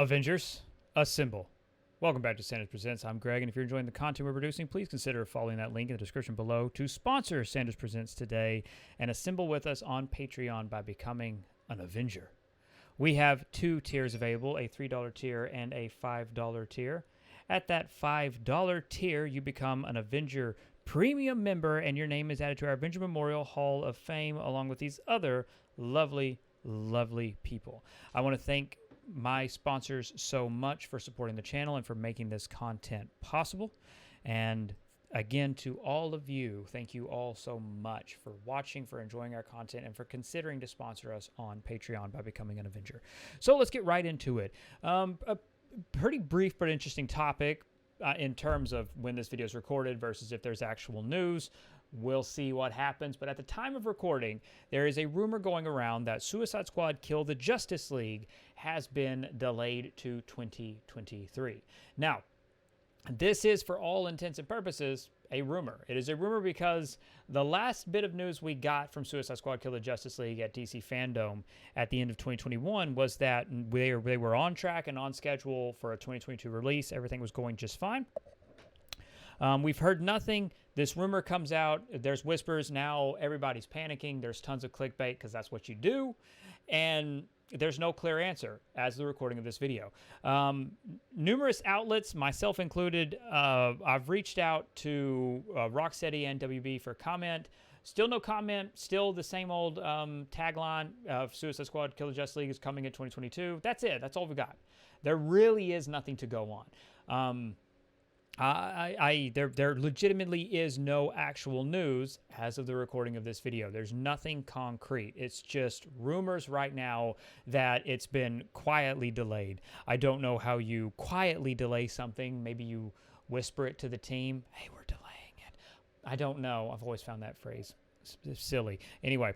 Avengers, assemble. Welcome back to Sanders Presents. I'm Greg, and if you're enjoying the content we're producing, please consider following that link in the description below to sponsor Sanders Presents today and assemble with us on Patreon by becoming an Avenger. We have two tiers available, a $3 tier and a $5 tier. At that $5 tier, you become an Avenger Premium member, and your name is added to our Avenger Memorial Hall of Fame along with these other lovely, lovely people. I want to thank my sponsors so much for supporting the channel and for making this content possible. And again, to all of you, thank you all so much for watching, for enjoying our content, and for considering to sponsor us on Patreon by becoming an Avenger. So let's get right into it. A pretty brief but interesting topic in terms of when this video is recorded versus if there's actual news. We'll see what happens, but at the time of recording, there is a rumor going around that Suicide Squad Kill the Justice League has been delayed to 2023. Now, this is, for all intents and purposes, a rumor. It is a rumor because the last bit of news we got from Suicide Squad Kill the Justice League at DC Fandom at the end of 2021 was that they were on track and on schedule for a 2022 release. Everything was going just fine. We've heard nothing. This rumor comes out. There's whispers. Now everybody's panicking. There's tons of clickbait because that's what you do. And there's no clear answer as the recording of this video. Numerous outlets, myself included, I've reached out to Rocksteady and WB for comment. Still no comment. Still the same old tagline of Suicide Squad Kill the Justice League is coming in 2022. That's it. That's all we got. There really is nothing to go on. There legitimately is no actual news as of the recording of this video. There's nothing concrete. It's just rumors right now that it's been quietly delayed. I don't know how you quietly delay something. Maybe you whisper it to the team. Hey, we're delaying it. I don't know. I've always found that phrase silly. Anyway,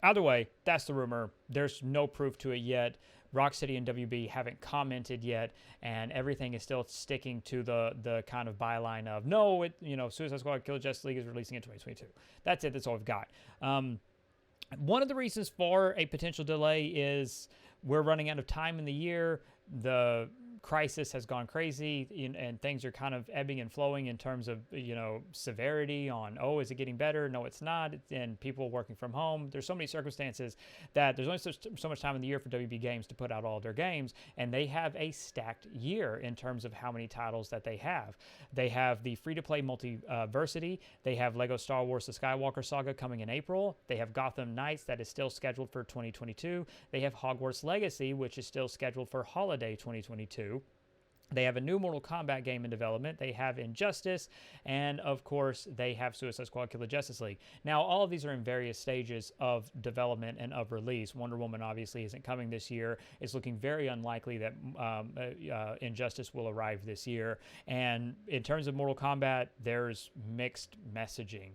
either way, that's the rumor. There's no proof to it yet. Rocksteady and WB haven't commented yet, and everything is still sticking to the kind of byline of no, Suicide Squad Kill the Justice League is releasing in 2022. That's it. That's all we've got. One of the reasons for a potential delay is we're running out of time in the year. The crisis has gone crazy, and things are kind of ebbing and flowing in terms of, severity on, oh, is it getting better? No, it's not. And people working from home. There's so many circumstances that there's only so much time in the year for WB Games to put out all their games, and they have a stacked year in terms of how many titles that they have. They have the free-to-play Multiversity. They have Lego Star Wars The Skywalker Saga coming in April. They have Gotham Knights that is still scheduled for 2022. They have Hogwarts Legacy, which is still scheduled for holiday 2022. They have a new Mortal Kombat game in development. They have Injustice, and of course, they have Suicide Squad Kill the Justice League. Now, all of these are in various stages of development and of release. Wonder Woman obviously isn't coming this year. It's looking very unlikely that Injustice will arrive this year. And in terms of Mortal Kombat, there's mixed messaging.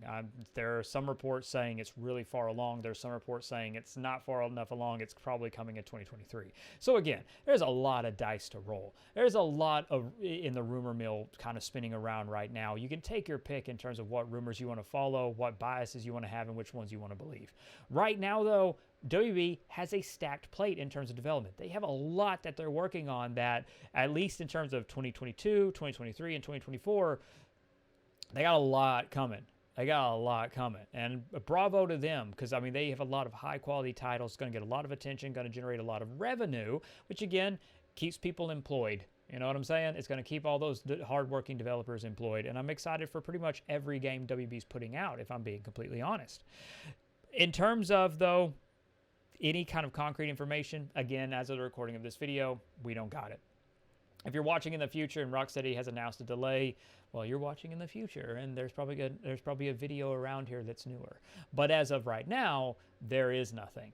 There are some reports saying it's really far along. There's some reports saying it's not far enough along. It's probably coming in 2023. So again, there's a lot of dice to roll. There's a lot in the rumor mill kind of spinning around right now. You can take your pick in terms of what rumors you want to follow, what biases you want to have, and which ones you want to believe. Right now, though, WB has a stacked plate in terms of development. They have a lot that they're working on that, at least in terms of 2022, 2023, and 2024, they got a lot coming. They got a lot coming, and bravo to them, because, they have a lot of high-quality titles, going to get a lot of attention, going to generate a lot of revenue, which, again, keeps people employed. You know what I'm saying? It's going to keep all those hardworking developers employed, and I'm excited for pretty much every game WB's putting out, if I'm being completely honest. In terms of, though, any kind of concrete information, again, as of the recording of this video, we don't got it. If you're watching in the future and Rocksteady has announced a delay, well, you're watching in the future, and there's probably a video around here that's newer. But as of right now, there is nothing.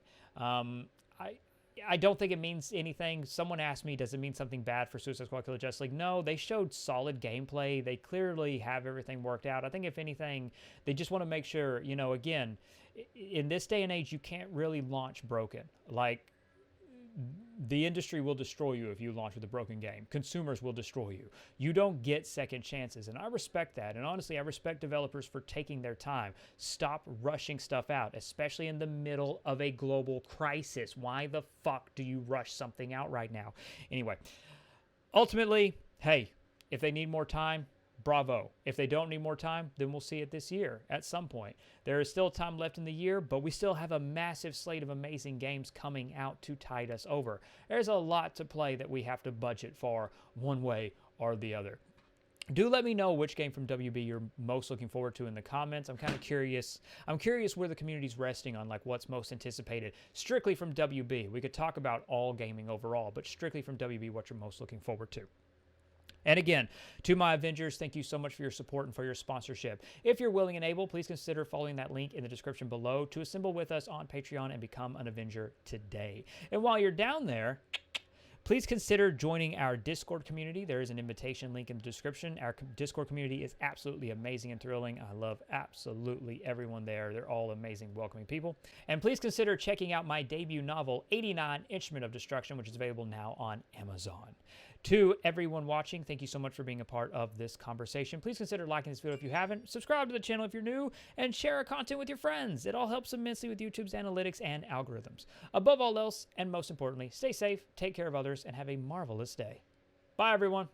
I don't think it means anything. Someone asked me, does it mean something bad for Suicide Squad Kill the Justice League? No, they showed solid gameplay. They clearly have everything worked out. I think if anything, they just want to make sure, again, in this day and age, you can't really launch broken. Like, the industry will destroy you if you launch with a broken game. Consumers will destroy you. You don't get second chances, and I respect that. And honestly, I respect developers for taking their time. Stop rushing stuff out, especially in the middle of a global crisis. Why the fuck do you rush something out right now? Anyway, ultimately, hey, if they need more time, bravo. If they don't need more time, then we'll see it this year at some point. There is still time left in the year, but we still have a massive slate of amazing games coming out to tide us over. There's a lot to play that we have to budget for one way or the other. Do let me know which game from WB you're most looking forward to in the comments. I'm kind of curious. I'm curious where the community's resting on, like, what's most anticipated strictly from WB. We could talk about all gaming overall, but strictly from WB, what you're most looking forward to. And again, to my Avengers, thank you so much for your support and for your sponsorship. If you're willing and able, please consider following that link in the description below to assemble with us on Patreon and become an Avenger today. And while you're down there, please consider joining our Discord community. There is an invitation link in the description. Our Discord community is absolutely amazing and thrilling. I love absolutely everyone there. They're all amazing, welcoming people. And please consider checking out my debut novel, 89 Instrument of Destruction, which is available now on Amazon. To everyone watching, thank you so much for being a part of this conversation. Please consider liking this video if you haven't, subscribe to the channel if you're new, and share our content with your friends. It all helps immensely with YouTube's analytics and algorithms. Above all else, and most importantly, stay safe, take care of others, and have a marvelous day. Bye, everyone.